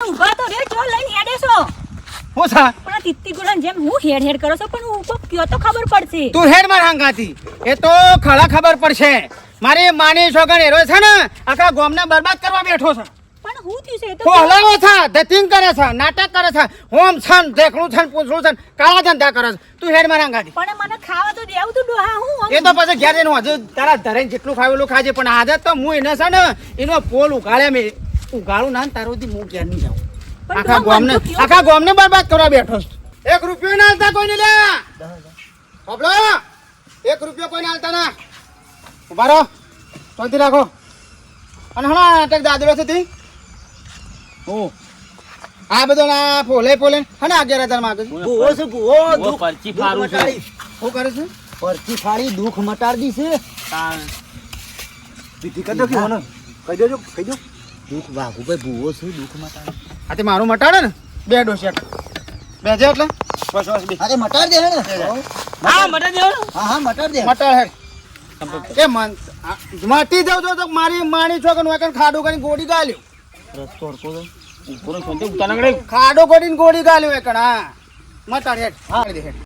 ઊભા તો રે ચો લઈને હેડે છો હું થા પણ તિત્તી ગુલાન જેમ હું હેડ કરો છો પણ હું કોક કયો તો ખબર પડશે તું હેડ માર હાંગાતી એ તો ખરા ખબર પડશે મારી માની છોકન એરો છે ને આખા ગામને બરબાદ કરવા બેઠો છે પણ હું થયું છે એ તો કોહલાવો છે ધતિંગ કરે છે નાટક કરે છે હોમ છન દેખણું છન પૂછડું છન કાળા ધંધા કરે છે તું હેડ માર હાંગાતી પણ મને ખાવા તો દેવું તું ડોહા હું એ તો પછી ઘેર જઈને હજુ તારા ધરેન જેટલું ખાવેલું ખાજે પણ આદત તો હું એને છે ને એનો પોલ ઉગાડે મેં ઉગાડું ના તારો દી હું ઘેર નહીં જાઉં આખા ગામને બરબાદ કરવા બેઠો છું 1 રૂપિયો ના આલતા કોઈને લે બાબલો 1 રૂપિયો કોઈને આલતા ના ઉભા રહો શાંતિ રાખો અને હણા નાટક દાદરો છે તી હું આ બધો ના ફોલે હણા 11,000 માંગે ભૂવો છે ભૂવો દુઃખ પરચી ફારું છે શું કરે છે પરચી ફાડી દુઃખ મટાડી છે પીટી કરી દો કે મને કહી દો દુઃખ વાઘુભાઈ ભૂવો છે દુઃખ મટાડી આ તે મારું મટાડે ને બે ડોસિયા બેજે એટલે બસ બે અરે મટાડ દે ને હા મટા દેવો હા મટાડ દે મટાડ હેડ કે મન માટી જાવ તો મારી માણી છોકન વાકન ખાડો કરીને ગોડી ગાલ્યો રસ્તો હરકો તો ઉપર સોંતે ઉતાનગડે ખાડો કરીને ગોડી ગાલ્યો એકણ હા મટાડ હેડ હા દે હેડ